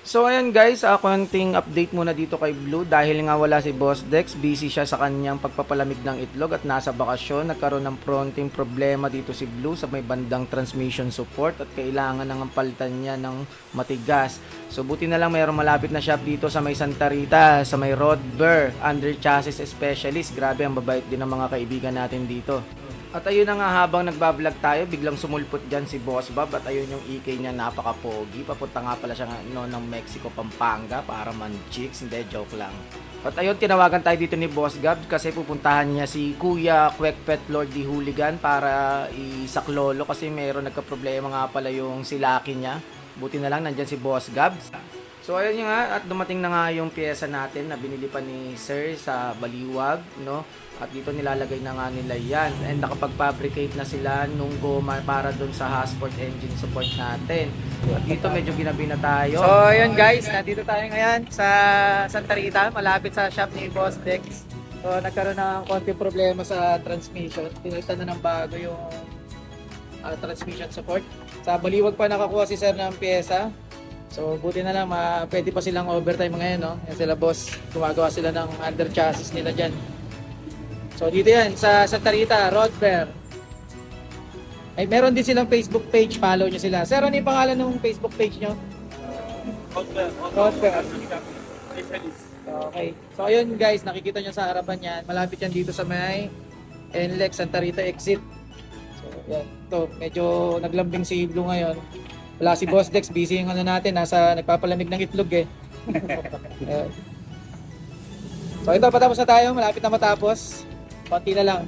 So ayan guys, konting update muna dito kay Blue dahil nga wala si Boss Dex, busy siya sa kanyang pagpapalamig ng itlog at nasa bakasyon. Nagkaroon ng fronting problema dito si Blue sa may bandang transmission support at kailangan nang palitan niya ng matigas. So buti na lang mayroong malapit na shop dito sa may Santa Rita, sa may Rodber, under chassis specialist. Grabe, ang babait din ng mga kaibigan natin dito. At ayun na nga, habang nagbablog tayo, biglang sumulpot dyan si Boss Bob at ayun yung EK niya, napaka-pogi. Papunta nga pala siya ng Mexico, Pampanga para man-chicks, hindi, joke lang. At ayun, tinawagan tayo dito ni Boss Gab kasi pupuntahan niya si Kuya Kwek Pet Lord di Hooligan para isaklolo kasi meron nagka-problema nga pala yung silaki niya. Buti na lang nandyan si Boss Gab. So ayun nga, at dumating na nga yung pyesa natin na binili pa ni Sir sa Baliwag, no? At dito nilalagay na nga nila yan. And nakapag-fabricate na sila nung goma para dun sa Hasport engine support natin. At dito medyo ginabi na tayo. So ayun guys, nandito tayo ngayon sa Santa Rita, malapit sa shop ni Boss Dex. So nagkaroon ng konting problema sa transmission. Pinalitan na ng bago yung transmission support. Sa Baliwag pa nakakuha si Sir ng pyesa. So buti na lang, pwede pa silang overtime ngayon, no? Yan sila boss, gumagawa sila ng under chassis nila dyan. So dito yan, sa Santa Rita, Rodber. Ay, meron din silang Facebook page, follow nyo sila. Sir, ano yung pangalan ng Facebook page nyo? Rodber. Okay. So ayun guys, nakikita nyo sa harapan yan. Malapit yan dito sa may NLEX Santa Rita exit. So yan, ito, medyo naglambing si Blue ngayon. Wala si Boss Dex, busy yung ano natin, nagpapalamig ng itlog eh. So ito, patapos na tayo, malapit na matapos. Konti na lang.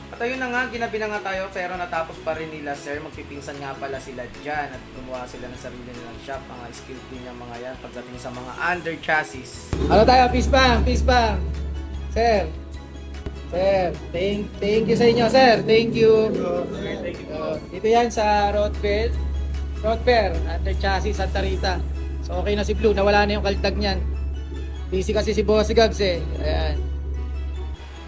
At ayun na nga, ginabi na nga tayo pero natapos pa rin nila Sir. Magpipinsan nga pala sila dyan at gumawa sila ng sarili nilang shop. Mga skill din yung mga yan pagdating sa mga under chassis. Ano tayo? Peace bang! Peace bang! Sir! Sir, thank you sa inyo, Sir. Thank you. Dito yan sa Rodber, under chassis, Santa Rita. So okay na si Blue, nawala na yung kaltag niyan. Busy kasi si Boss Gabs eh. Ayan.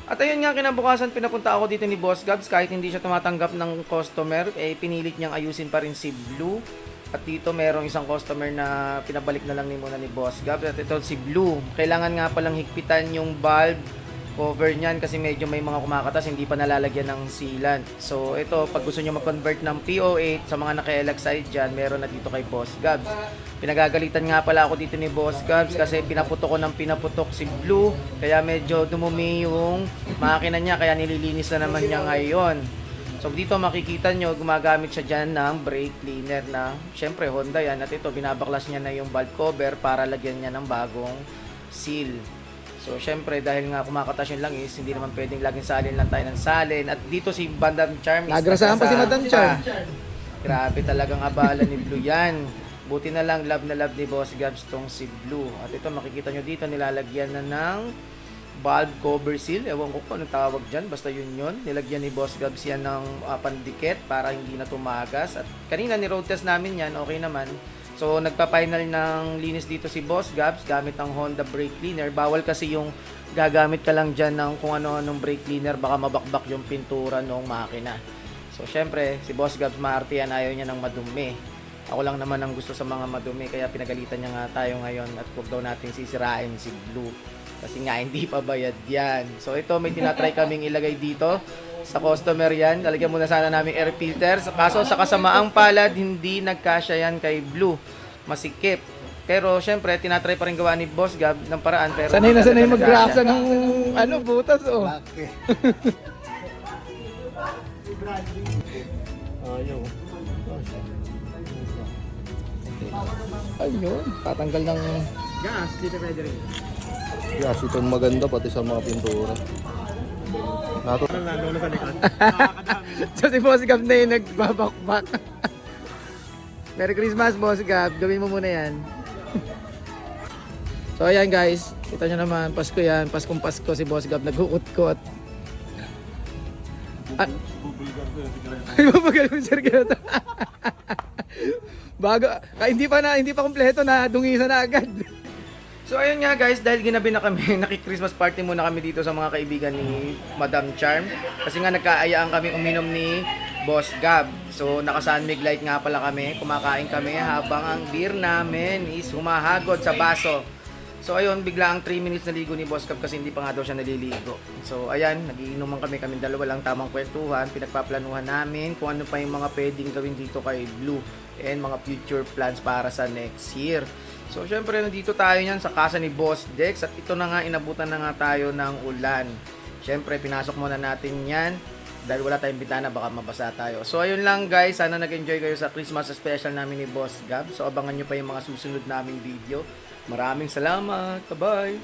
At ayun nga, kinabukasan pinapunta ako dito ni Boss Gabs kahit hindi siya tumatanggap ng customer, eh pinilit niyang ayusin pa rin si Blue. At dito merong isang customer na pinabalik na lang muna ni Boss Gabs. At ito si Blue, kailangan nga palang higpitan yung valve cover niyan kasi medyo may mga kumakatas, hindi pa nalalagyan ng sealant. So ito, pag gusto niyo mag-convert ng PO8 sa mga naka-LX side dyan, meron na dito kay Boss Gabs. Pinagagalitan nga pala ako dito ni Boss Gabs kasi pinaputok ko ng pinaputok si Blue, kaya medyo dumumi yung makina niya, kaya nililinis na naman niya ngayon. So dito makikita nyo, gumagamit siya dyan ng brake cleaner na, syempre Honda yan, at ito binabaklas niya na yung valve cover para lagyan niya ng bagong seal. So, syempre, dahil nga kumakatas yung langis, hindi naman pwedeng laging salin lang tayo ng salin. At dito si Madam Charm. Nagrasahan pa si Madam Charm. Grabe talagang abala ni Blue yan. Buti na lang, love na love ni Boss Gabs tong si Blue. At ito, makikita nyo dito, nilalagyan na ng valve cover seal. Ewan ko kung anong tawag dyan, basta yun. Nilagyan ni Boss Gabs yan ng pandikit para hindi na tumagas. At kanina ni road test namin yan, okay naman. So, nagpa-final ng linis dito si Boss Gabs gamit ang Honda brake cleaner. Bawal kasi yung gagamit ka lang dyan ng kung ano-anong brake cleaner, baka mabakbak yung pintura ng makina. So, syempre, si Boss Gabs maarte yan, ayaw niya ng madumi. Ako lang naman ang gusto sa mga madumi, kaya pinagalitan niya nga tayo ngayon at huwag daw natin sisirain si Blue. Kasi nga, hindi pa bayad yan. So, ito, may tinatry kaming ilagay dito sa customer yan. Lalagyan muna sana namin air filter. Kaso sa kasamaang palad, hindi nagkasya yan kay Blue. Masikip. Pero syempre, tinatry pa rin gawa ni Boss Gab ng paraan. Pero Sanay na sanay mag-grasa ng butas oh. Ayun, tatanggal ng gas, dito pwede rin. Yes, itong maganda pati sa mga pintura. So si Boss Gab na yung nagbabakbak. Merry Christmas, Boss Gab. Gawin mo muna yan. So ayan guys, kita nyo naman, Pasko yan. Paskong Pasko si Boss Gab nag-uut-kot. Bubugal mo sir ganito. Bago, hindi pa kompleto na dungisan na agad. So ayun nga guys, dahil ginabi na kami, naki-Christmas party muna kami dito sa mga kaibigan ni Madam Charm. Kasi nga nagkaayaan kami uminom ni Boss Gab. So naka-sunmig light nga pala kami, kumakain kami habang ang beer namin is humahagod sa baso. So ayun, bigla ang 3 minutes na ligo ni Boss Gab kasi hindi pa nga daw siya naliligo. So ayan, nagiinuman kami dalawa lang, tamang kwentuhan, pinagpaplanuhan namin kung ano pa yung mga pwedeng gawin dito kay Blue and mga future plans para sa next year. So syempre nandito tayo niyan sa casa ni Boss Dex at ito na nga, inabutan na nga tayo ng ulan. Syempre pinasok muna natin yan dahil wala tayong bintana, baka mabasa tayo. So ayun lang guys, sana nag-enjoy kayo sa Christmas special namin ni Boss Gab. So abangan nyo pa yung mga susunod naming video. Maraming salamat. Bye-bye.